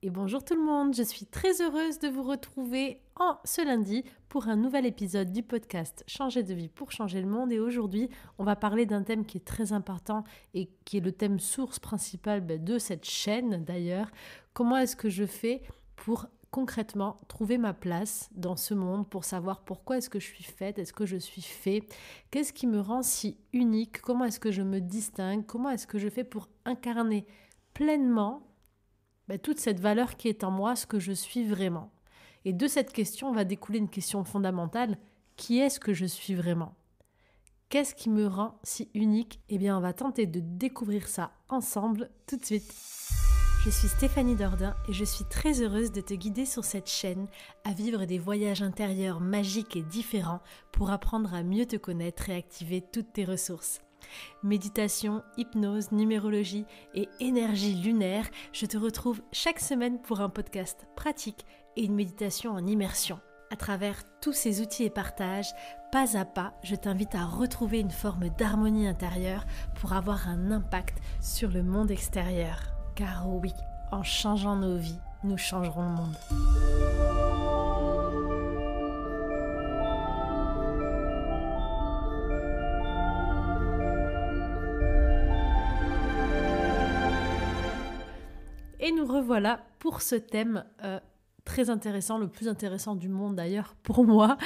Et bonjour tout le monde, je suis très heureuse de vous retrouver ce lundi pour un nouvel épisode du podcast Changer de vie pour changer le monde. Et aujourd'hui, on va parler d'un thème qui est très important et qui est le thème source principale de cette chaîne d'ailleurs. Comment est-ce que je fais pour concrètement trouver ma place dans ce monde, pour savoir pourquoi est-ce que je suis faite, est-ce que je suis fait, qu'est-ce qui me rend si unique, comment est-ce que je me distingue, comment est-ce que je fais pour incarner pleinement toute cette valeur qui est en moi, ce que je suis vraiment. Et de cette question va découler une question fondamentale. Qui est-ce que je suis vraiment ? Qu'est-ce qui me rend si unique ? Eh bien, on va tenter de découvrir ça ensemble tout de suite. Je suis Stéphanie Dordain et je suis très heureuse de te guider sur cette chaîne à vivre des voyages intérieurs magiques et différents pour apprendre à mieux te connaître et activer toutes tes ressources. Méditation, hypnose, numérologie et énergie lunaire, je te retrouve chaque semaine pour un podcast pratique et une méditation en immersion. À travers tous ces outils et partages, pas à pas, je t'invite à retrouver une forme d'harmonie intérieure pour avoir un impact sur le monde extérieur. Car oui, en changeant nos vies, nous changerons le monde. Et nous revoilà pour ce thème très intéressant, le plus intéressant du monde d'ailleurs pour moi.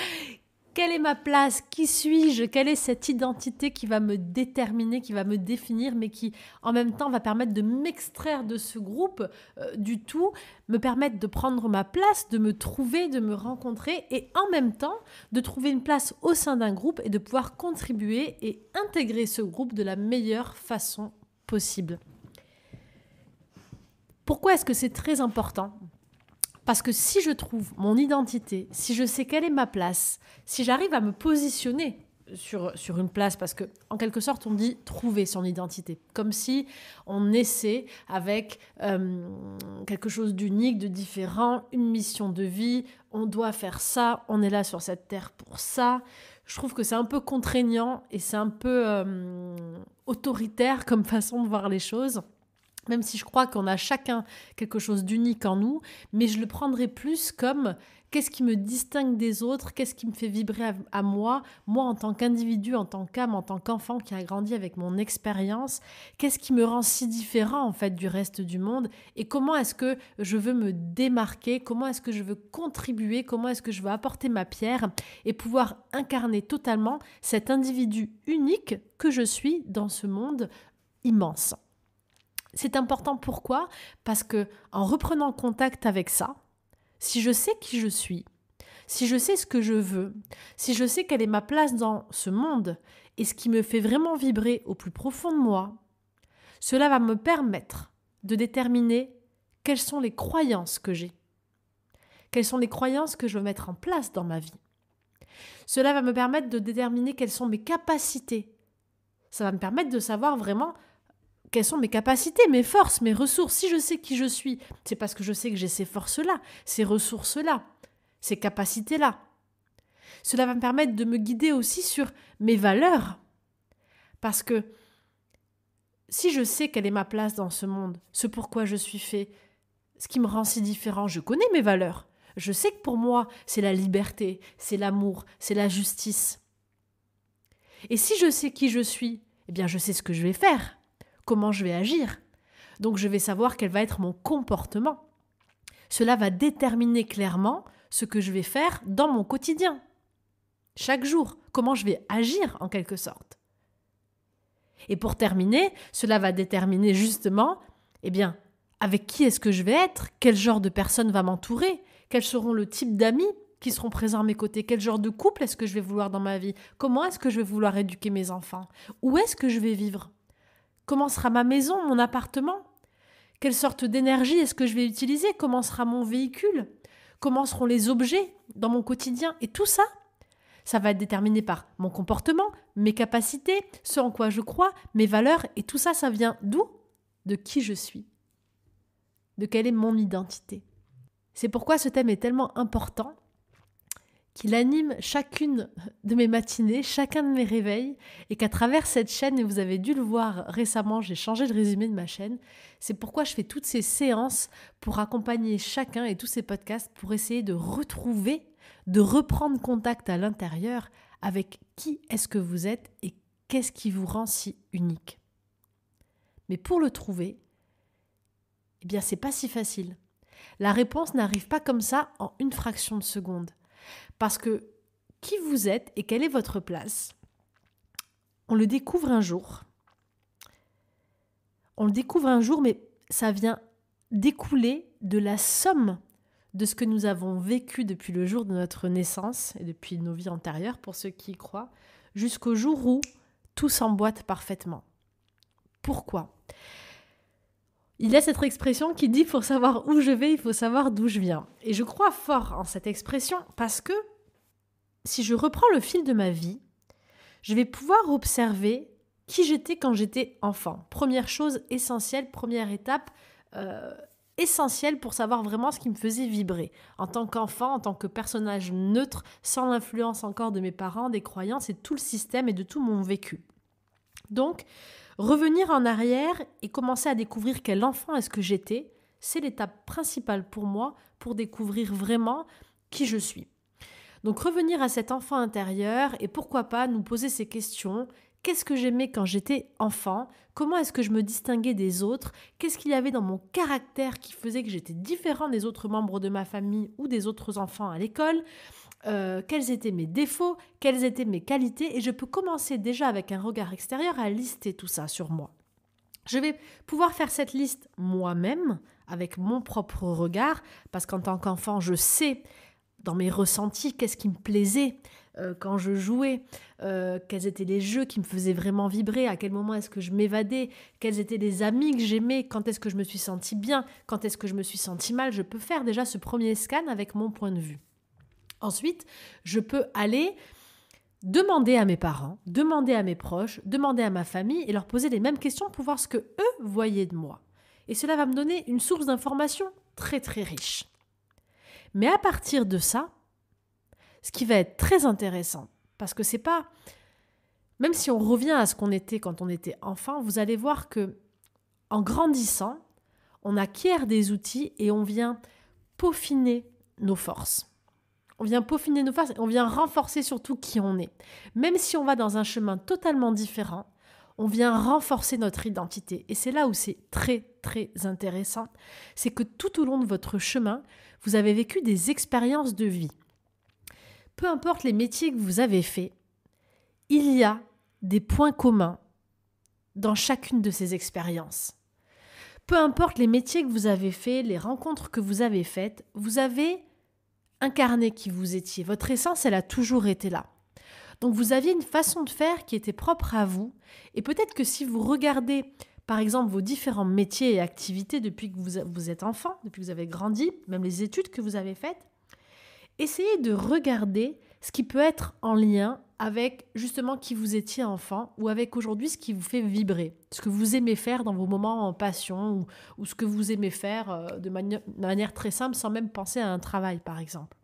Quelle est ma place ? Qui suis-je ? Quelle est cette identité qui va me déterminer, qui va me définir, mais qui en même temps va permettre de m'extraire de ce groupe du tout, me permettre de prendre ma place, de me trouver, de me rencontrer et en même temps de trouver une place au sein d'un groupe et de pouvoir contribuer et intégrer ce groupe de la meilleure façon possible. Pourquoi est-ce que c'est très important ? Parce que si je trouve mon identité, si je sais quelle est ma place, si j'arrive à me positionner sur une place, parce que en quelque sorte on dit trouver son identité, comme si on naissait avec quelque chose d'unique, de différent, une mission de vie, on doit faire ça, on est là sur cette terre pour ça. Je trouve que c'est un peu contraignant et c'est un peu autoritaire comme façon de voir les choses. Même si je crois qu'on a chacun quelque chose d'unique en nous, mais je le prendrais plus comme qu'est-ce qui me distingue des autres, qu'est-ce qui me fait vibrer à moi en tant qu'individu, en tant qu'âme, en tant qu'enfant qui a grandi avec mon expérience, qu'est-ce qui me rend si différent en fait du reste du monde et comment est-ce que je veux me démarquer, comment est-ce que je veux contribuer, comment est-ce que je veux apporter ma pierre et pouvoir incarner totalement cet individu unique que je suis dans ce monde immense. C'est important, pourquoi ? Parce que en reprenant contact avec ça, si je sais qui je suis, si je sais ce que je veux, si je sais quelle est ma place dans ce monde et ce qui me fait vraiment vibrer au plus profond de moi, cela va me permettre de déterminer quelles sont les croyances que j'ai, quelles sont les croyances que je veux mettre en place dans ma vie. Cela va me permettre de déterminer quelles sont mes capacités. Ça va me permettre de savoir vraiment quelles sont mes capacités, mes forces, mes ressources. Si je sais qui je suis, c'est parce que je sais que j'ai ces forces-là, ces ressources-là, ces capacités-là. Cela va me permettre de me guider aussi sur mes valeurs. Parce que si je sais quelle est ma place dans ce monde, ce pourquoi je suis fait, ce qui me rend si différent, je connais mes valeurs. Je sais que pour moi, c'est la liberté, c'est l'amour, c'est la justice. Et si je sais qui je suis, eh bien je sais ce que je vais faire. Comment je vais agir. Donc je vais savoir quel va être mon comportement. Cela va déterminer clairement ce que je vais faire dans mon quotidien. Chaque jour, comment je vais agir en quelque sorte. Et pour terminer, cela va déterminer justement, avec qui est-ce que je vais être, quel genre de personne va m'entourer, quels seront le type d'amis qui seront présents à mes côtés, quel genre de couple est-ce que je vais vouloir dans ma vie, comment est-ce que je vais vouloir éduquer mes enfants, où est-ce que je vais vivre. Comment sera ma maison, mon appartement ? Quelle sorte d'énergie est-ce que je vais utiliser ? Comment sera mon véhicule ? Comment seront les objets dans mon quotidien ? Et tout ça, ça va être déterminé par mon comportement, mes capacités, ce en quoi je crois, mes valeurs. Et tout ça, ça vient d'où ? De qui je suis. De quelle est mon identité. C'est pourquoi ce thème est tellement important qu'il anime chacune de mes matinées, chacun de mes réveils, et qu'à travers cette chaîne, et vous avez dû le voir récemment, j'ai changé le résumé de ma chaîne, c'est pourquoi je fais toutes ces séances pour accompagner chacun et tous ces podcasts pour essayer de retrouver, de reprendre contact à l'intérieur avec qui est-ce que vous êtes et qu'est-ce qui vous rend si unique. Mais pour le trouver, eh bien c'est pas si facile. La réponse n'arrive pas comme ça en une fraction de seconde. Parce que qui vous êtes et quelle est votre place, on le découvre un jour. On le découvre un jour, mais ça vient découler de la somme de ce que nous avons vécu depuis le jour de notre naissance et depuis nos vies antérieures, pour ceux qui y croient, jusqu'au jour où tout s'emboîte parfaitement. Pourquoi ? Il y a cette expression qui dit « pour savoir où je vais, il faut savoir d'où je viens ». Et je crois fort en cette expression parce que si je reprends le fil de ma vie, je vais pouvoir observer qui j'étais quand j'étais enfant. Première chose essentielle, première étape essentielle pour savoir vraiment ce qui me faisait vibrer. En tant qu'enfant, en tant que personnage neutre, sans l'influence encore de mes parents, des croyances et tout le système et de tout mon vécu. Donc, revenir en arrière et commencer à découvrir quel enfant est-ce que j'étais, c'est l'étape principale pour moi pour découvrir vraiment qui je suis. Donc revenir à cet enfant intérieur et pourquoi pas nous poser ces questions. Qu'est-ce que j'aimais quand j'étais enfant ? Comment est-ce que je me distinguais des autres ? Qu'est-ce qu'il y avait dans mon caractère qui faisait que j'étais différent des autres membres de ma famille ou des autres enfants à l'école ? Quels étaient mes défauts, quelles étaient mes qualités, et je peux commencer déjà avec un regard extérieur à lister tout ça sur moi. Je vais pouvoir faire cette liste moi-même, avec mon propre regard, parce qu'en tant qu'enfant, je sais dans mes ressentis qu'est-ce qui me plaisait quand je jouais, quels étaient les jeux qui me faisaient vraiment vibrer, à quel moment est-ce que je m'évadais, quels étaient les amis que j'aimais, quand est-ce que je me suis sentie bien, quand est-ce que je me suis sentie mal. Je peux faire déjà ce premier scan avec mon point de vue. Ensuite, je peux aller demander à mes parents, demander à mes proches, demander à ma famille et leur poser les mêmes questions pour voir ce que eux voyaient de moi. Et cela va me donner une source d'information très très riche. Mais à partir de ça, ce qui va être très intéressant, parce que c'est pas... Même si on revient à ce qu'on était quand on était enfant, vous allez voir que en grandissant, on acquiert des outils et on vient peaufiner nos forces. On vient peaufiner nos forces et on vient renforcer surtout qui on est. Même si on va dans un chemin totalement différent, on vient renforcer notre identité. Et c'est là où c'est très, très intéressant. C'est que tout au long de votre chemin, vous avez vécu des expériences de vie. Peu importe les métiers que vous avez faits, il y a des points communs dans chacune de ces expériences. Peu importe les métiers que vous avez faits, les rencontres que vous avez faites, vous avez incarné qui vous étiez. Votre essence, elle a toujours été là. Donc vous aviez une façon de faire qui était propre à vous. Et peut-être que si vous regardez, par exemple, vos différents métiers et activités depuis que vous êtes enfant, depuis que vous avez grandi, même les études que vous avez faites, essayez de regarder ce qui peut être en lien avec justement qui vous étiez enfant ou avec aujourd'hui ce qui vous fait vibrer, ce que vous aimez faire dans vos moments en passion ou ce que vous aimez faire de manière très simple sans même penser à un travail par exemple.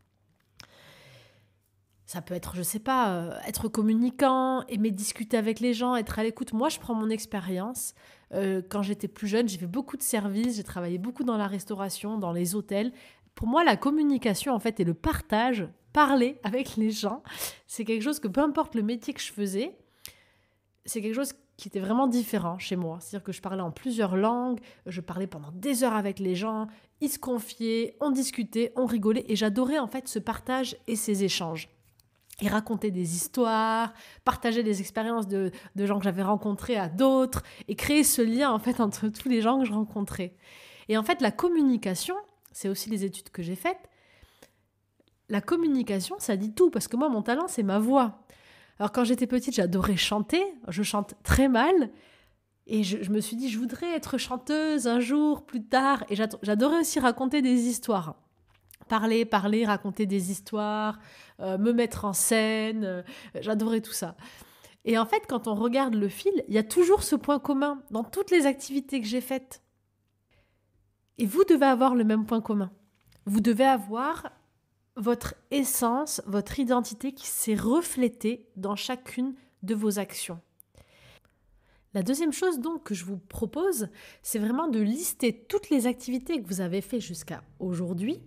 Ça peut être, je sais pas, être communicant, aimer discuter avec les gens, être à l'écoute. Moi, je prends mon expérience. Quand j'étais plus jeune, j'ai fait beaucoup de services, j'ai travaillé beaucoup dans la restauration, dans les hôtels. Pour moi, la communication, en fait, et le partage, parler avec les gens, c'est quelque chose que, peu importe le métier que je faisais, c'est quelque chose qui était vraiment différent chez moi. C'est-à-dire que je parlais en plusieurs langues, je parlais pendant des heures avec les gens, ils se confiaient, on discutait, on rigolait, et j'adorais en fait ce partage et ces échanges. Et raconter des histoires, partager des expériences de gens que j'avais rencontrés à d'autres, et créer ce lien en fait entre tous les gens que je rencontrais. Et en fait, la communication, c'est aussi les études que j'ai faites, la communication, ça dit tout, parce que moi, mon talent, c'est ma voix. Alors quand j'étais petite, j'adorais chanter, je chante très mal, et je me suis dit, je voudrais être chanteuse un jour, plus tard, et j'adorais aussi raconter des histoires. Parler, raconter des histoires, me mettre en scène, j'adorais tout ça. Et en fait, quand on regarde le fil, il y a toujours ce point commun dans toutes les activités que j'ai faites. Et vous devez avoir le même point commun. Vous devez avoir votre essence, votre identité qui s'est reflétée dans chacune de vos actions. La deuxième chose donc que je vous propose, c'est vraiment de lister toutes les activités que vous avez faites jusqu'à aujourd'hui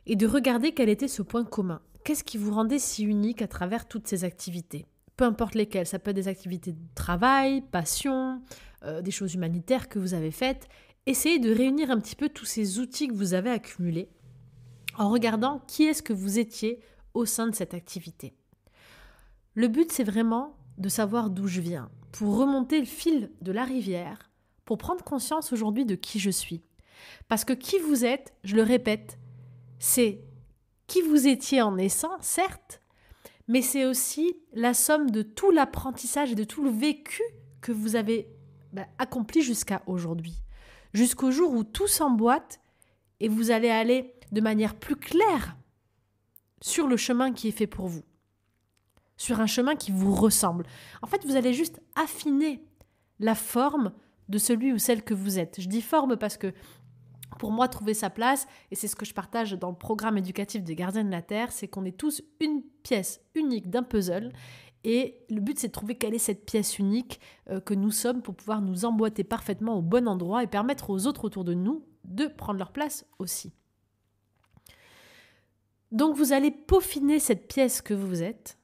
et de regarder quel était ce point commun. Qu'est-ce qui vous rendait si unique à travers toutes ces activités ? Peu importe lesquelles, ça peut être des activités de travail, passion, des choses humanitaires que vous avez faites. Essayez de réunir un petit peu tous ces outils que vous avez accumulés en regardant qui est-ce que vous étiez au sein de cette activité. Le but, c'est vraiment de savoir d'où je viens, pour remonter le fil de la rivière, pour prendre conscience aujourd'hui de qui je suis. Parce que qui vous êtes, je le répète, c'est qui vous étiez en naissant, certes, mais c'est aussi la somme de tout l'apprentissage et de tout le vécu que vous avez accompli jusqu'à aujourd'hui. Jusqu'au jour où tout s'emboîte et vous allez aller de manière plus claire sur le chemin qui est fait pour vous. Sur un chemin qui vous ressemble. En fait, vous allez juste affiner la forme de celui ou celle que vous êtes. Je dis forme parce que pour moi, trouver sa place, et c'est ce que je partage dans le programme éducatif des Gardiens de la Terre, c'est qu'on est tous une pièce unique d'un puzzle. Et le but, c'est de trouver quelle est cette pièce unique que nous sommes pour pouvoir nous emboîter parfaitement au bon endroit et permettre aux autres autour de nous de prendre leur place aussi. Donc, vous allez peaufiner cette pièce que vous êtes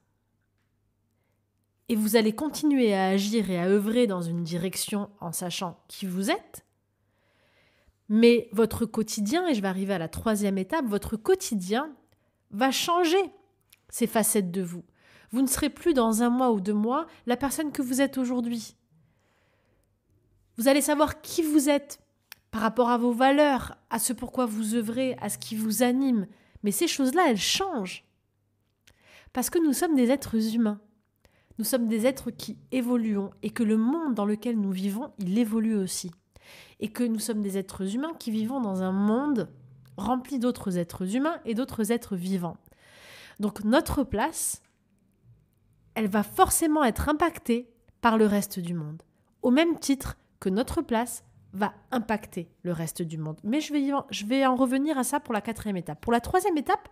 et vous allez continuer à agir et à œuvrer dans une direction en sachant qui vous êtes. Mais votre quotidien, et je vais arriver à la troisième étape, votre quotidien va changer ces facettes de vous. Vous ne serez plus dans 1 mois ou 2 mois la personne que vous êtes aujourd'hui. Vous allez savoir qui vous êtes par rapport à vos valeurs, à ce pourquoi vous œuvrez, à ce qui vous anime. Mais ces choses-là, elles changent. Parce que nous sommes des êtres humains. Nous sommes des êtres qui évoluons et que le monde dans lequel nous vivons, il évolue aussi. Et que nous sommes des êtres humains qui vivons dans un monde rempli d'autres êtres humains et d'autres êtres vivants. Donc notre place, elle va forcément être impactée par le reste du monde, au même titre que notre place va impacter le reste du monde. Mais je vais en revenir à ça pour la 4e étape. Pour la 3e étape,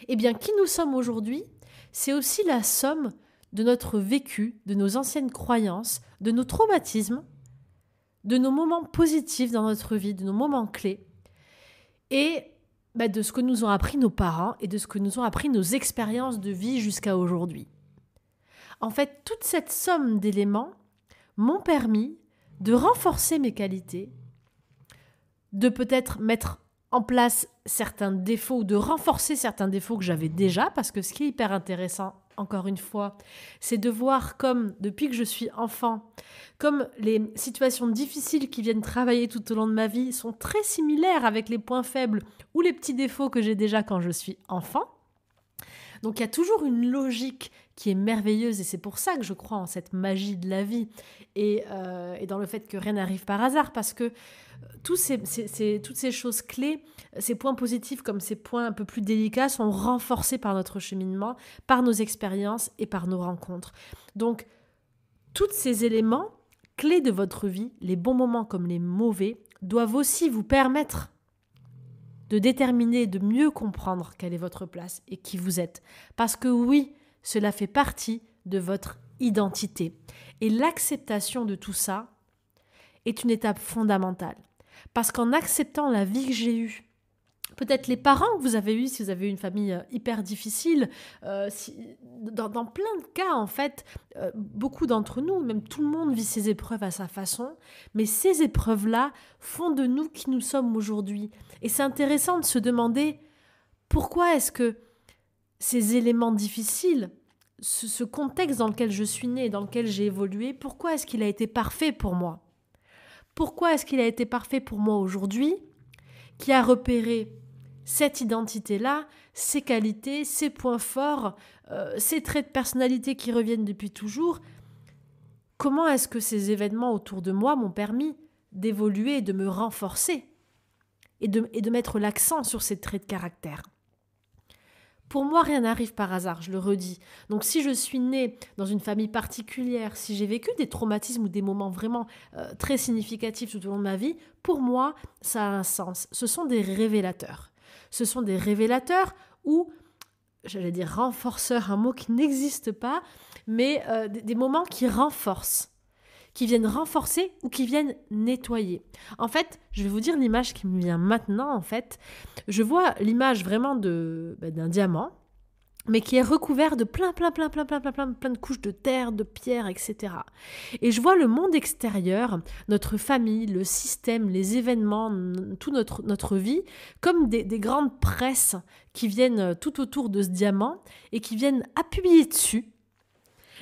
eh bien, qui nous sommes aujourd'hui, c'est aussi la somme de notre vécu, de nos anciennes croyances, de nos traumatismes, de nos moments positifs dans notre vie, de nos moments clés, et de ce que nous ont appris nos parents et de ce que nous ont appris nos expériences de vie jusqu'à aujourd'hui. En fait, toute cette somme d'éléments m'ont permis de renforcer mes qualités, de peut-être mettre en place certains défauts ou de renforcer certains défauts que j'avais déjà, parce que ce qui est hyper intéressant, encore une fois, c'est de voir comme, depuis que je suis enfant, comme les situations difficiles qui viennent travailler tout au long de ma vie sont très similaires avec les points faibles ou les petits défauts que j'ai déjà quand je suis enfant. Donc il y a toujours une logique qui est merveilleuse et c'est pour ça que je crois en cette magie de la vie et dans le fait que rien n'arrive par hasard parce que toutes ces choses clés, ces points positifs comme ces points un peu plus délicats sont renforcés par notre cheminement, par nos expériences et par nos rencontres. Donc tous ces éléments clés de votre vie, les bons moments comme les mauvais, doivent aussi vous permettre de déterminer, de mieux comprendre quelle est votre place et qui vous êtes. Parce que oui, cela fait partie de votre identité. Et l'acceptation de tout ça est une étape fondamentale. Parce qu'en acceptant la vie que j'ai eue, peut-être les parents que vous avez eus, si vous avez eu une famille hyper difficile, dans plein de cas, en fait, beaucoup d'entre nous, même tout le monde vit ses épreuves à sa façon, mais ces épreuves-là font de nous qui nous sommes aujourd'hui. Et c'est intéressant de se demander pourquoi est-ce que ces éléments difficiles, ce contexte dans lequel je suis née, dans lequel j'ai évolué, pourquoi est-ce qu'il a été parfait pour moi ? Pourquoi est-ce qu'il a été parfait pour moi aujourd'hui, qui a repéré cette identité-là, ces qualités, ces points forts, ces traits de personnalité qui reviennent depuis toujours? Comment est-ce que ces événements autour de moi m'ont permis d'évoluer et de me renforcer et de mettre l'accent sur ces traits de caractère? Pour moi, rien n'arrive par hasard, je le redis. Donc si je suis née dans une famille particulière, si j'ai vécu des traumatismes ou des moments vraiment très significatifs tout au long de ma vie, pour moi, ça a un sens. Ce sont des révélateurs. Ce sont des révélateurs ou, j'allais dire renforceurs, un mot qui n'existe pas, mais des moments qui renforcent, qui viennent renforcer ou qui viennent nettoyer. En fait, je vais vous dire l'image qui me vient maintenant, en fait. Je vois l'image vraiment d'un diamant, mais qui est recouvert de plein de couches de terre, de pierre, etc. Et je vois le monde extérieur, notre famille, le système, les événements, toute notre vie, comme des grandes presses qui viennent tout autour de ce diamant et qui viennent appuyer dessus.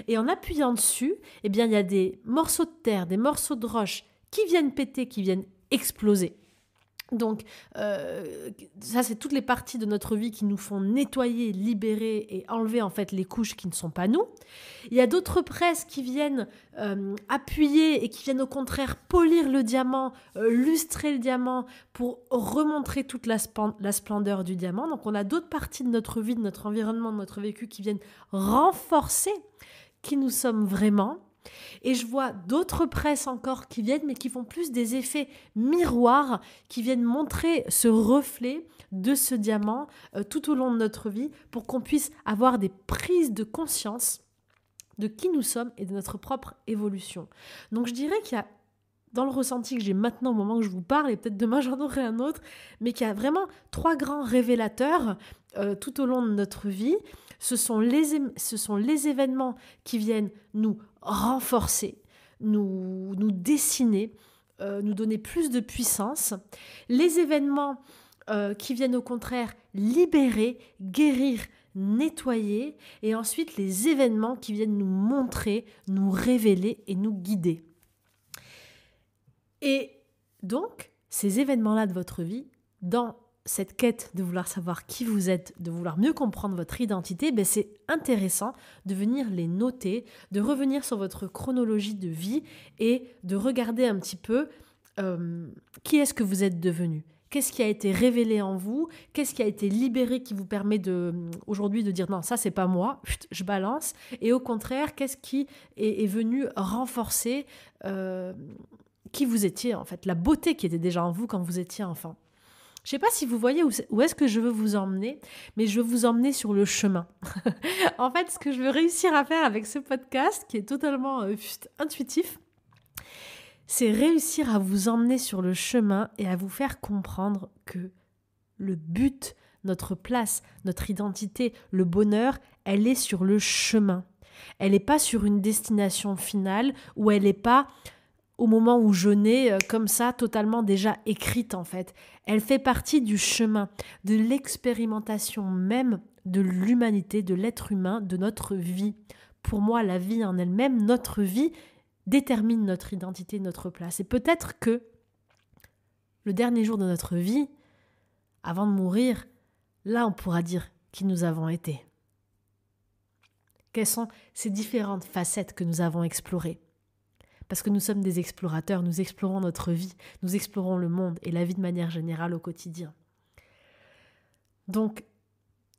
Et en appuyant dessus, eh bien, il y a des morceaux de terre, des morceaux de roche qui viennent péter, qui viennent exploser. Donc, ça, c'est toutes les parties de notre vie qui nous font nettoyer, libérer et enlever en fait les couches qui ne sont pas nous. Il y a d'autres presses qui viennent appuyer et qui viennent au contraire polir le diamant, lustrer le diamant pour remontrer toute la splendeur du diamant. Donc, on a d'autres parties de notre vie, de notre environnement, de notre vécu qui viennent renforcer qui nous sommes vraiment. Et je vois d'autres presses encore qui viennent, mais qui font plus des effets miroirs, qui viennent montrer ce reflet de ce diamant tout au long de notre vie pour qu'on puisse avoir des prises de conscience de qui nous sommes et de notre propre évolution. Donc je dirais qu'il y a, dans le ressenti que j'ai maintenant au moment où je vous parle, et peut-être demain j'en aurai un autre, mais qu'il y a vraiment 3 grands révélateurs tout au long de notre vie. Ce sont les événements qui viennent nous renforcer, nous dessiner, nous donner plus de puissance. Les événements qui viennent au contraire libérer, guérir, nettoyer. Et ensuite, les événements qui viennent nous montrer, nous révéler et nous guider. Et donc, ces événements-là de votre vie, dans cette quête de vouloir savoir qui vous êtes, de vouloir mieux comprendre votre identité, c'est intéressant de venir les noter, de revenir sur votre chronologie de vie et de regarder un petit peu qui est-ce que vous êtes devenu. Qu'est-ce qui a été révélé en vous? Qu'est-ce qui a été libéré qui vous permet aujourd'hui de dire non, ça c'est pas moi, je balance. Et au contraire, qu'est-ce qui est venu renforcer qui vous étiez en fait, la beauté qui était déjà en vous quand vous étiez enfant. Je ne sais pas si vous voyez où est-ce que je veux vous emmener, mais je veux vous emmener sur le chemin. En fait, ce que je veux réussir à faire avec ce podcast, qui est totalement intuitif, c'est réussir à vous emmener sur le chemin et à vous faire comprendre que le but, notre place, notre identité, le bonheur, elle est sur le chemin. Elle n'est pas sur une destination finale ou elle n'est pas au moment où je nais, comme ça, totalement déjà écrite en fait. Elle fait partie du chemin, de l'expérimentation même de l'humanité, de l'être humain, de notre vie. Pour moi, la vie en elle-même, notre vie, détermine notre identité, notre place. Et peut-être que le dernier jour de notre vie, avant de mourir, là on pourra dire qui nous avons été. Quelles sont ces différentes facettes que nous avons explorées? Parce que nous sommes des explorateurs, nous explorons notre vie, nous explorons le monde et la vie de manière générale au quotidien. Donc,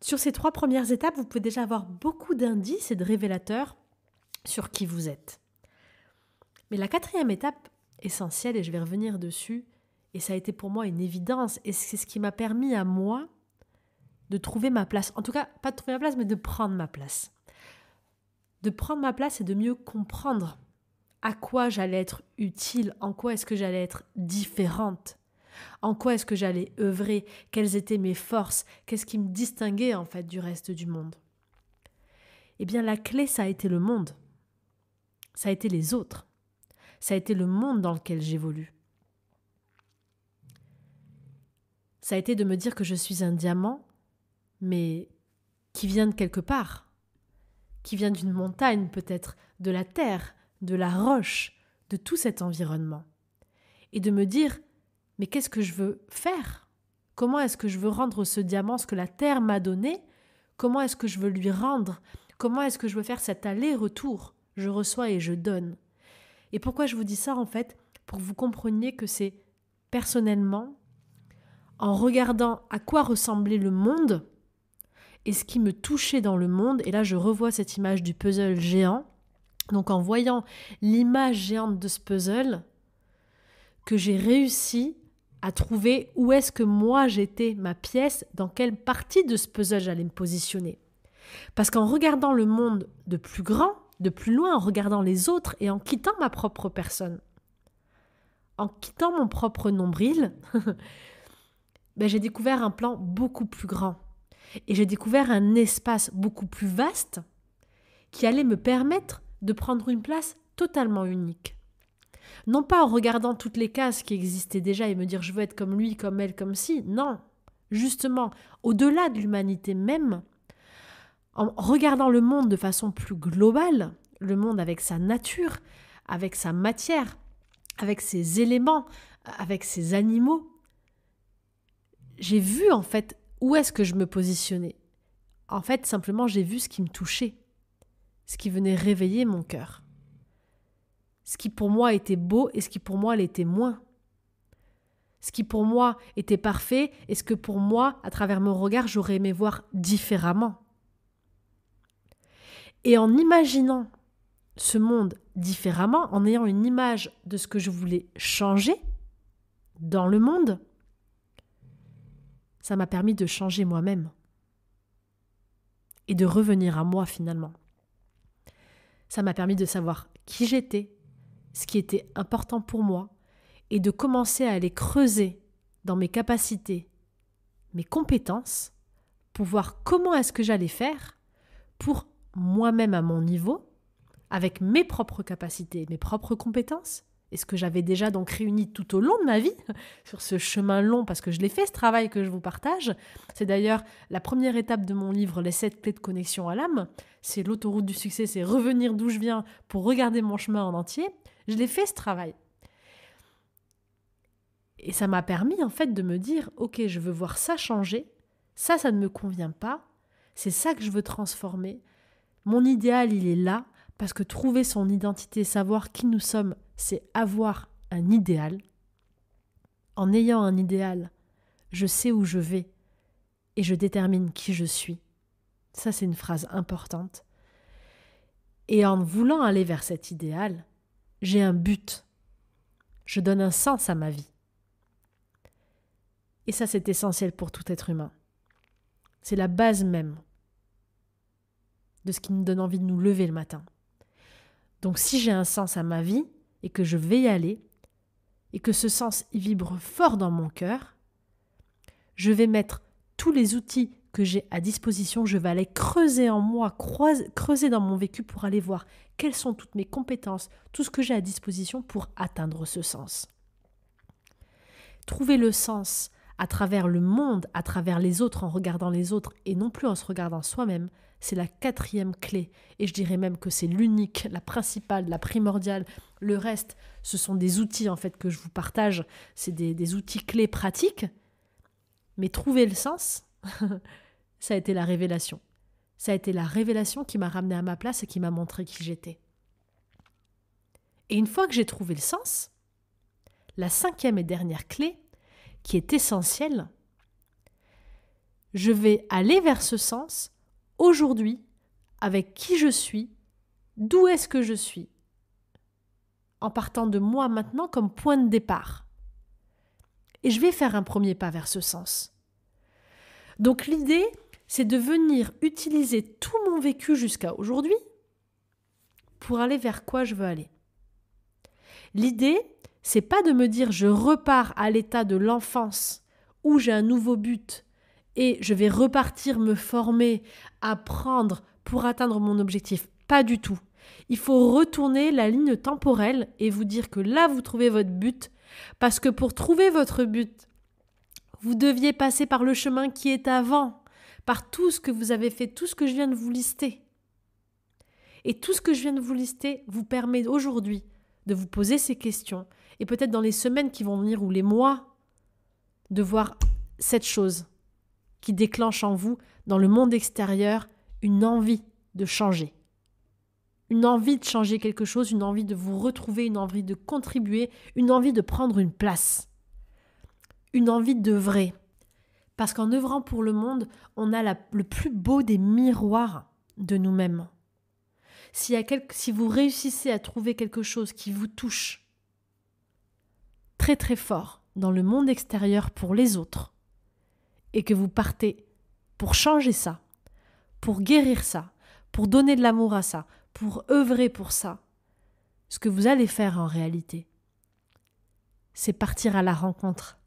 sur ces 3 premières étapes, vous pouvez déjà avoir beaucoup d'indices et de révélateurs sur qui vous êtes. Mais la 4e étape essentielle, et je vais revenir dessus, et ça a été pour moi une évidence, et c'est ce qui m'a permis à moi de trouver ma place. En tout cas, pas de trouver ma place, mais de prendre ma place. De prendre ma place et de mieux comprendre à quoi j'allais être utile, en quoi est-ce que j'allais être différente, en quoi est-ce que j'allais œuvrer, quelles étaient mes forces, qu'est-ce qui me distinguait en fait du reste du monde. Eh bien la clé, ça a été le monde, ça a été les autres, ça a été le monde dans lequel j'évolue. Ça a été de me dire que je suis un diamant, mais qui vient de quelque part, qui vient d'une montagne peut-être, de la terre, de la roche, de tout cet environnement. Et de me dire, mais qu'est-ce que je veux faire? Comment est-ce que je veux rendre ce diamant ce que la terre m'a donné? Comment est-ce que je veux lui rendre? Comment est-ce que je veux faire cet aller-retour? Je reçois et je donne. Et pourquoi je vous dis ça en fait? Pour que vous compreniez que c'est personnellement, en regardant à quoi ressemblait le monde et ce qui me touchait dans le monde, et là je revois cette image du puzzle géant, donc en voyant l'image géante de ce puzzle, que j'ai réussi à trouver où est-ce que moi j'étais, ma pièce, dans quelle partie de ce puzzle j'allais me positionner. Parce qu'en regardant le monde de plus grand, de plus loin, en regardant les autres et en quittant ma propre personne, en quittant mon propre nombril, j'ai découvert un plan beaucoup plus grand. Et j'ai découvert un espace beaucoup plus vaste qui allait me permettre de prendre une place totalement unique. Non pas en regardant toutes les cases qui existaient déjà et me dire je veux être comme lui, comme elle, comme ci, non. Justement, au-delà de l'humanité même, en regardant le monde de façon plus globale, le monde avec sa nature, avec sa matière, avec ses éléments, avec ses animaux, j'ai vu en fait où est-ce que je me positionnais. En fait, simplement, j'ai vu ce qui me touchait, ce qui venait réveiller mon cœur. Ce qui pour moi était beau et ce qui pour moi l'était moins. Ce qui pour moi était parfait et ce que pour moi, à travers mon regard, j'aurais aimé voir différemment. Et en imaginant ce monde différemment, en ayant une image de ce que je voulais changer dans le monde, ça m'a permis de changer moi-même et de revenir à moi finalement. Ça m'a permis de savoir qui j'étais, ce qui était important pour moi et de commencer à aller creuser dans mes capacités, mes compétences, pour voir comment est-ce que j'allais faire pour moi-même à mon niveau, avec mes propres capacités, mes propres compétences, et ce que j'avais déjà donc réuni tout au long de ma vie, sur ce chemin long, parce que je l'ai fait, ce travail que je vous partage. C'est d'ailleurs la première étape de mon livre, Les 7 clés de connexion à l'âme. C'est l'autoroute du succès, c'est revenir d'où je viens pour regarder mon chemin en entier. Je l'ai fait, ce travail. Et ça m'a permis en fait de me dire, ok, je veux voir ça changer, ça ne me convient pas, c'est ça que je veux transformer. Mon idéal, il est là, parce que trouver son identité, savoir qui nous sommes, c'est avoir un idéal. En ayant un idéal, je sais où je vais et je détermine qui je suis. Ça, c'est une phrase importante. Et en voulant aller vers cet idéal, j'ai un but. Je donne un sens à ma vie. Et ça, c'est essentiel pour tout être humain. C'est la base même de ce qui nous donne envie de nous lever le matin. Donc si j'ai un sens à ma vie et que je vais y aller, et que ce sens y vibre fort dans mon cœur, je vais mettre tous les outils que j'ai à disposition, je vais aller creuser en moi, creuser dans mon vécu pour aller voir quelles sont toutes mes compétences, tout ce que j'ai à disposition pour atteindre ce sens. Trouver le sens à travers le monde, à travers les autres, en regardant les autres et non plus en se regardant soi-même, c'est la 4e clé. Et je dirais même que c'est l'unique, la principale, la primordiale. Le reste, ce sont des outils en fait que je vous partage. C'est des outils clés pratiques. Mais trouver le sens, ça a été la révélation. Ça a été la révélation qui m'a ramenée à ma place et qui m'a montré qui j'étais. Et une fois que j'ai trouvé le sens, la 5e et dernière clé, qui est essentielle, je vais aller vers ce sens aujourd'hui, avec qui je suis, d'où est-ce que je suis, en partant de moi maintenant comme point de départ. Et je vais faire un premier pas vers ce sens. Donc l'idée, c'est de venir utiliser tout mon vécu jusqu'à aujourd'hui pour aller vers quoi je veux aller. L'idée, c'est pas de me dire je repars à l'état de l'enfance où j'ai un nouveau but et je vais repartir me former, apprendre pour atteindre mon objectif. Pas du tout. Il faut retourner la ligne temporelle et vous dire que là, vous trouvez votre but parce que pour trouver votre but, vous deviez passer par le chemin qui est avant, par tout ce que vous avez fait, tout ce que je viens de vous lister. Et tout ce que je viens de vous lister vous permet aujourd'hui de vous poser ces questions et peut-être dans les semaines qui vont venir ou les mois, de voir cette chose qui déclenche en vous, dans le monde extérieur, une envie de changer. Une envie de changer quelque chose, une envie de vous retrouver, une envie de contribuer, une envie de prendre une place. Une envie d'œuvrer. Parce qu'en œuvrant pour le monde, on a le plus beau des miroirs de nous-mêmes. Si vous réussissez à trouver quelque chose qui vous touche très très fort, dans le monde extérieur pour les autres et que vous partez pour changer ça, pour guérir ça, pour donner de l'amour à ça, pour œuvrer pour ça, ce que vous allez faire en réalité, c'est partir à la rencontre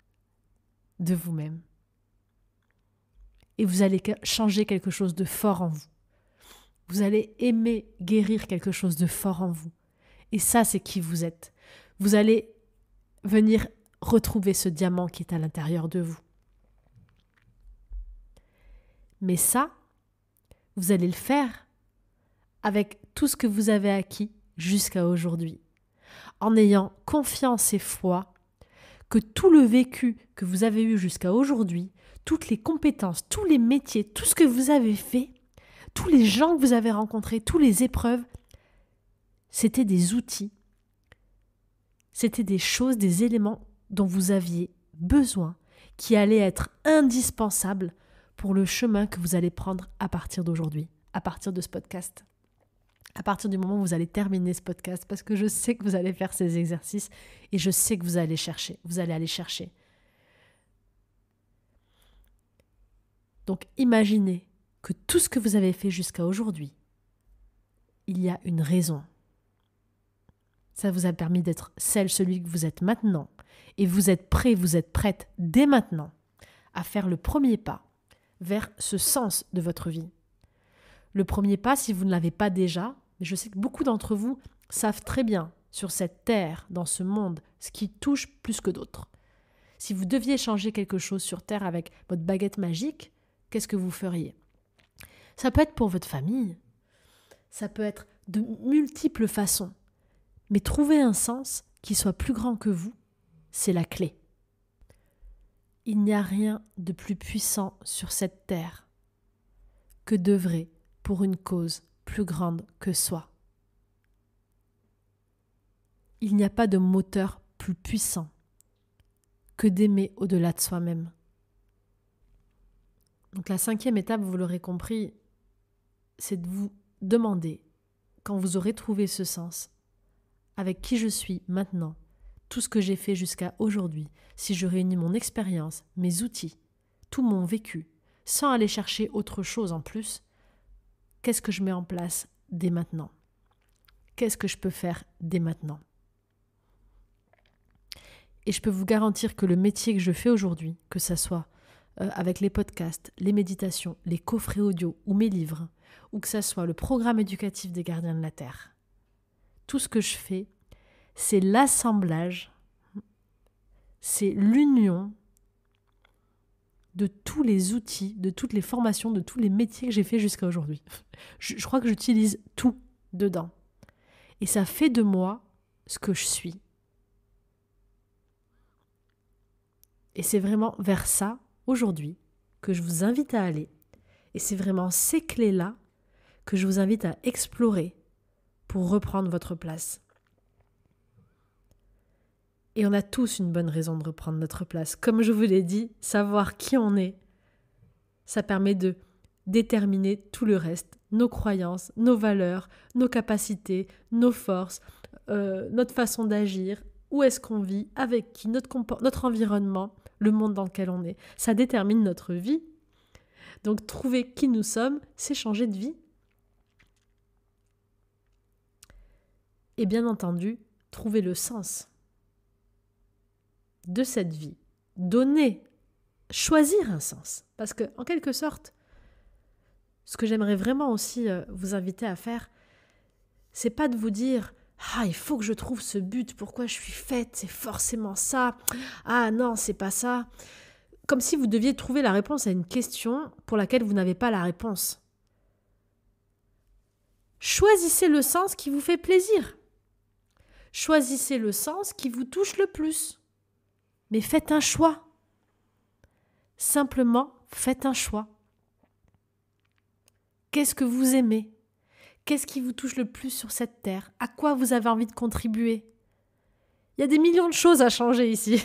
de vous-même. Et vous allez changer quelque chose de fort en vous. Vous allez aimer guérir quelque chose de fort en vous. Et ça, c'est qui vous êtes. Vous allez venir retrouver ce diamant qui est à l'intérieur de vous. Mais ça, vous allez le faire avec tout ce que vous avez acquis jusqu'à aujourd'hui, en ayant confiance et foi que tout le vécu que vous avez eu jusqu'à aujourd'hui, toutes les compétences, tous les métiers, tout ce que vous avez fait, tous les gens que vous avez rencontrés, toutes les épreuves, c'était des outils, c'était des choses, des éléments dont vous aviez besoin, qui allaient être indispensables pour le chemin que vous allez prendre à partir d'aujourd'hui, à partir de ce podcast. À partir du moment où vous allez terminer ce podcast, parce que je sais que vous allez faire ces exercices et je sais que vous allez aller chercher. Donc imaginez que tout ce que vous avez fait jusqu'à aujourd'hui, il y a une raison. Ça vous a permis d'être celui que vous êtes maintenant. Et vous êtes prêt, vous êtes prête dès maintenant à faire le premier pas vers ce sens de votre vie. Le premier pas, si vous ne l'avez pas déjà, mais je sais que beaucoup d'entre vous savent très bien sur cette terre, dans ce monde, ce qui touche plus que d'autres. Si vous deviez changer quelque chose sur terre avec votre baguette magique, qu'est-ce que vous feriez ? Ça peut être pour votre famille, ça peut être de multiples façons, mais trouver un sens qui soit plus grand que vous, c'est la clé. Il n'y a rien de plus puissant sur cette terre que d'œuvrer pour une cause plus grande que soi. Il n'y a pas de moteur plus puissant que d'aimer au-delà de soi-même. Donc la 5e étape, vous l'aurez compris, c'est de vous demander, quand vous aurez trouvé ce sens, avec qui je suis maintenant, tout ce que j'ai fait jusqu'à aujourd'hui, si je réunis mon expérience, mes outils, tout mon vécu, sans aller chercher autre chose en plus, qu'est-ce que je mets en place dès maintenant ? Qu'est-ce que je peux faire dès maintenant ? Et je peux vous garantir que le métier que je fais aujourd'hui, que ça soit avec les podcasts, les méditations, les coffrets audio ou mes livres, ou que ça soit le programme éducatif des Gardiens de la Terre, tout ce que je fais, c'est l'assemblage, c'est l'union de tous les outils, de toutes les formations, de tous les métiers que j'ai fait jusqu'à aujourd'hui. Je crois que j'utilise tout dedans. Et ça fait de moi ce que je suis. Et c'est vraiment vers ça, aujourd'hui, que je vous invite à aller. Et c'est vraiment ces clés-là que je vous invite à explorer pour reprendre votre place. Et on a tous une bonne raison de reprendre notre place. Comme je vous l'ai dit, savoir qui on est, ça permet de déterminer tout le reste, nos croyances, nos valeurs, nos capacités, nos forces, notre façon d'agir, où est-ce qu'on vit, avec qui, notre environnement, le monde dans lequel on est. Ça détermine notre vie. Donc trouver qui nous sommes, c'est changer de vie. Et bien entendu, trouver le sens de cette vie. Choisir un sens. Parce que, en quelque sorte, ce que j'aimerais vraiment aussi vous inviter à faire, c'est pas de vous dire « Ah, il faut que je trouve ce but, pourquoi je suis faite, c'est forcément ça. Ah non, c'est pas ça. » Comme si vous deviez trouver la réponse à une question pour laquelle vous n'avez pas la réponse. Choisissez le sens qui vous fait plaisir. Choisissez le sens qui vous touche le plus. Mais faites un choix. Simplement, faites un choix. Qu'est-ce que vous aimez ? Qu'est-ce qui vous touche le plus sur cette terre ? À quoi vous avez envie de contribuer ? Il y a des millions de choses à changer ici.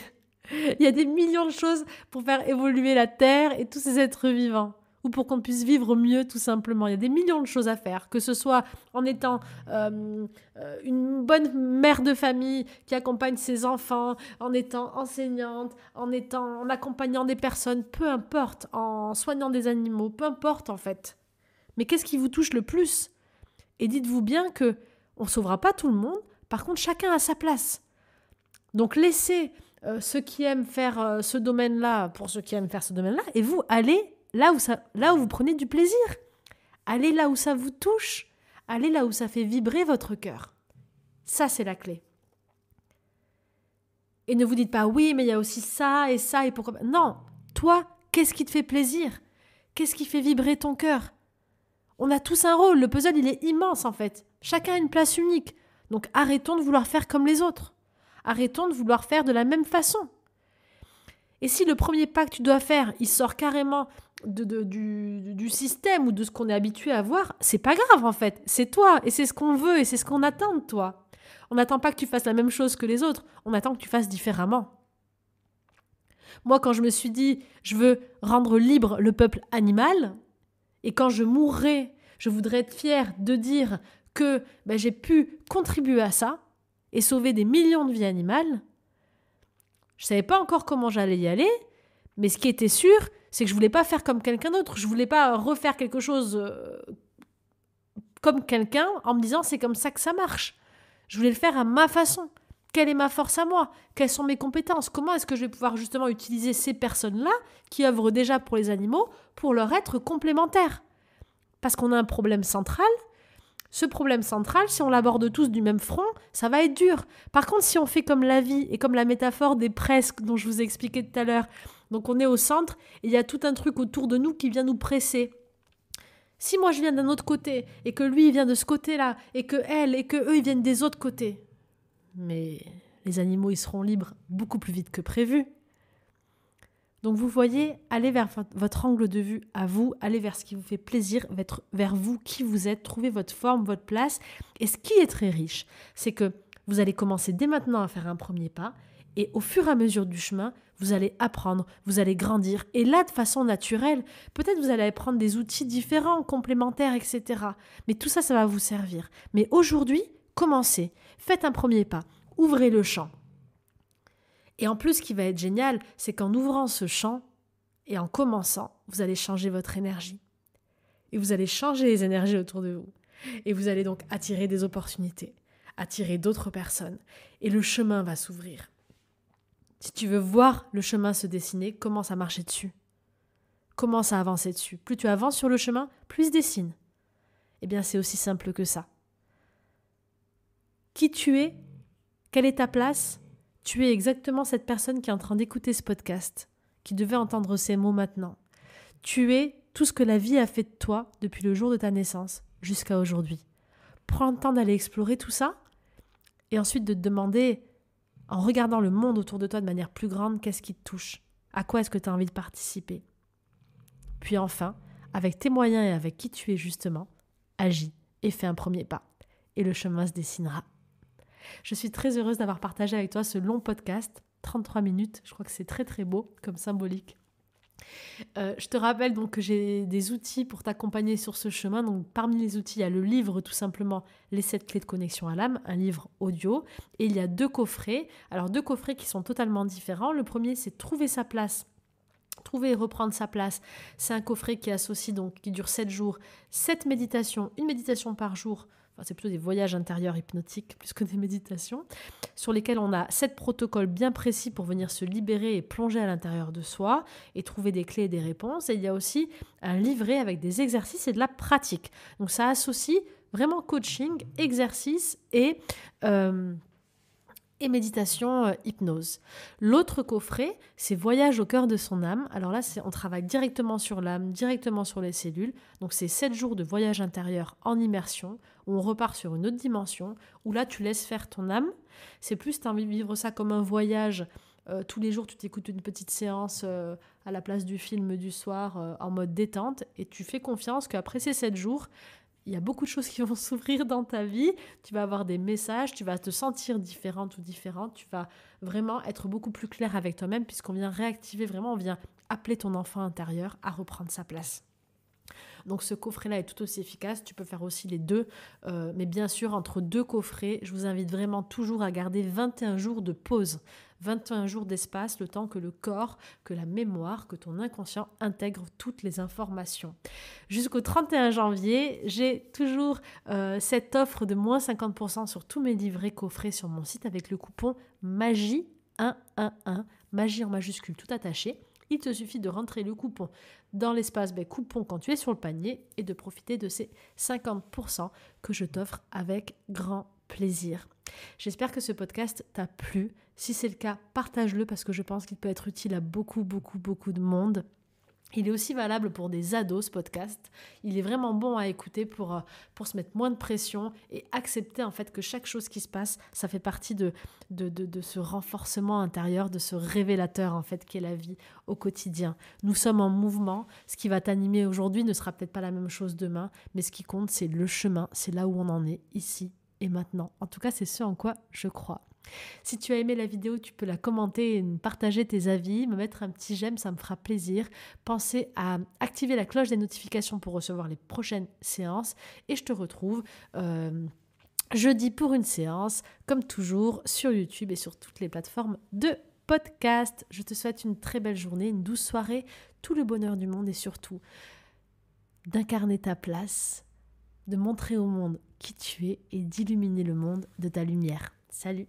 Il y a des millions de choses pour faire évoluer la terre et tous ces êtres vivants. ou pour qu'on puisse vivre mieux tout simplement. Il y a des millions de choses à faire, que ce soit en étant une bonne mère de famille qui accompagne ses enfants, en étant enseignante, en accompagnant des personnes, peu importe, en soignant des animaux, peu importe en fait. Mais qu'est-ce qui vous touche le plus ? Et dites-vous bien que on ne sauvera pas tout le monde, par contre chacun a sa place. Donc laissez ceux qui aiment faire ce domaine-là pour ceux qui aiment faire ce domaine-là, et vous allez là où vous prenez du plaisir. Allez là où ça vous touche. Allez là où ça fait vibrer votre cœur. Ça, c'est la clé. Et ne vous dites pas, oui, mais il y a aussi ça, et pourquoi... Non, toi, qu'est-ce qui te fait plaisir ? Qu'est-ce qui fait vibrer ton cœur ? On a tous un rôle, le puzzle, il est immense en fait. Chacun a une place unique. Donc arrêtons de vouloir faire comme les autres. Arrêtons de vouloir faire de la même façon. Et si le premier pas que tu dois faire, il sort carrément du système ou de ce qu'on est habitué à voir, c'est pas grave en fait. C'est toi et c'est ce qu'on veut et c'est ce qu'on attend de toi. On n'attend pas que tu fasses la même chose que les autres, on attend que tu fasses différemment. Moi, quand je me suis dit, je veux rendre libre le peuple animal, et quand je mourrai, je voudrais être fière de dire que j'ai pu contribuer à ça et sauver des millions de vies animales. Je ne savais pas encore comment j'allais y aller, mais ce qui était sûr, c'est que je ne voulais pas faire comme quelqu'un d'autre. Je ne voulais pas refaire quelque chose comme quelqu'un en me disant c'est comme ça que ça marche. Je voulais le faire à ma façon. Quelle est ma force à moi ? Quelles sont mes compétences ? Comment est-ce que je vais pouvoir justement utiliser ces personnes-là qui œuvrent déjà pour les animaux pour leur être complémentaires ? Parce qu'on a un problème central. Ce problème central, si on l'aborde tous du même front, ça va être dur. Par contre, si on fait comme la vie et comme la métaphore des presses dont je vous ai expliqué tout à l'heure, donc on est au centre et il y a tout un truc autour de nous qui vient nous presser. Si moi je viens d'un autre côté et que lui il vient de ce côté-là et que elle et que eux ils viennent des autres côtés, mais les animaux ils seront libres beaucoup plus vite que prévu. Donc vous voyez, allez vers votre angle de vue à vous, allez vers ce qui vous fait plaisir, vers vous, qui vous êtes, trouvez votre forme, votre place. Et ce qui est très riche, c'est que vous allez commencer dès maintenant à faire un premier pas et au fur et à mesure du chemin, vous allez apprendre, vous allez grandir. Et là, de façon naturelle, peut-être vous allez prendre des outils différents, complémentaires, etc. Mais tout ça, ça va vous servir. Mais aujourd'hui, commencez, faites un premier pas, ouvrez le champ. Et en plus, ce qui va être génial, c'est qu'en ouvrant ce champ et en commençant, vous allez changer votre énergie. Et vous allez changer les énergies autour de vous. Et vous allez donc attirer des opportunités, attirer d'autres personnes. Et le chemin va s'ouvrir. Si tu veux voir le chemin se dessiner, commence à marcher dessus. Commence à avancer dessus. Plus tu avances sur le chemin, plus il se dessine. Eh bien, c'est aussi simple que ça. Qui tu es ? Quelle est ta place ? Tu es exactement cette personne qui est en train d'écouter ce podcast, qui devait entendre ces mots maintenant. Tu es tout ce que la vie a fait de toi depuis le jour de ta naissance jusqu'à aujourd'hui. Prends le temps d'aller explorer tout ça et ensuite de te demander, en regardant le monde autour de toi de manière plus grande, qu'est-ce qui te touche ? À quoi est-ce que tu as envie de participer ? Puis enfin, avec tes moyens et avec qui tu es justement, agis et fais un premier pas. Et le chemin se dessinera. Je suis très heureuse d'avoir partagé avec toi ce long podcast, 33 minutes, je crois que c'est très très beau comme symbolique. Je te rappelle donc que j'ai des outils pour t'accompagner sur ce chemin. Donc parmi les outils, il y a le livre tout simplement Les 7 clés de connexion à l'âme, un livre audio. Et il y a 2 coffrets. Alors 2 coffrets qui sont totalement différents. Le premier, c'est Trouver sa place. Trouver et reprendre sa place. C'est un coffret qui associe donc, qui dure 7 jours, 7 méditations, une méditation par jour. Enfin, c'est plutôt des voyages intérieurs hypnotiques plus que des méditations, sur lesquels on a 7 protocoles bien précis pour venir se libérer et plonger à l'intérieur de soi et trouver des clés et des réponses. Et il y a aussi un livret avec des exercices et de la pratique. Donc ça associe vraiment coaching, exercice et méditation, hypnose. L'autre coffret, c'est Voyage au cœur de son âme. Alors là, on travaille directement sur l'âme, directement sur les cellules. Donc c'est 7 jours de voyage intérieur en immersion, où on repart sur une autre dimension, où là, tu laisses faire ton âme. C'est plus, tu as envie de vivre ça comme un voyage. Tous les jours, tu t'écoutes une petite séance à la place du film du soir en mode détente, et tu fais confiance qu'après ces 7 jours, il y a beaucoup de choses qui vont s'ouvrir dans ta vie, tu vas avoir des messages, tu vas te sentir différente ou différente, tu vas vraiment être beaucoup plus clair avec toi-même puisqu'on vient réactiver vraiment, on vient appeler ton enfant intérieur à reprendre sa place. Donc ce coffret-là est tout aussi efficace, tu peux faire aussi les deux, mais bien sûr entre 2 coffrets, je vous invite vraiment toujours à garder 21 jours de pause, 21 jours d'espace, le temps que le corps, que la mémoire, que ton inconscient intègre toutes les informations. Jusqu'au 31 janvier, j'ai toujours cette offre de moins 50% sur tous mes livrets coffrets sur mon site avec le coupon MAGIE111, magie en majuscule tout attaché. Il te suffit de rentrer le coupon dans l'espace coupon quand tu es sur le panier et de profiter de ces 50% que je t'offre avec grand plaisir. J'espère que ce podcast t'a plu. Si c'est le cas, partage-le parce que je pense qu'il peut être utile à beaucoup de monde. Il est aussi valable pour des ados, ce podcast. Il est vraiment bon à écouter pour se mettre moins de pression et accepter en fait que chaque chose qui se passe, ça fait partie de ce renforcement intérieur, de ce révélateur en fait qu'est la vie au quotidien. Nous sommes en mouvement. Ce qui va t'animer aujourd'hui ne sera peut-être pas la même chose demain, mais ce qui compte, c'est le chemin. C'est là où on en est, ici et maintenant. En tout cas, c'est ce en quoi je crois. Si tu as aimé la vidéo, tu peux la commenter et partager tes avis, me mettre un petit j'aime, ça me fera plaisir. Pensez à activer la cloche des notifications pour recevoir les prochaines séances et je te retrouve jeudi pour une séance, comme toujours, sur YouTube et sur toutes les plateformes de podcast. Je te souhaite une très belle journée, une douce soirée, tout le bonheur du monde et surtout d'incarner ta place, de montrer au monde qui tu es et d'illuminer le monde de ta lumière. Salut!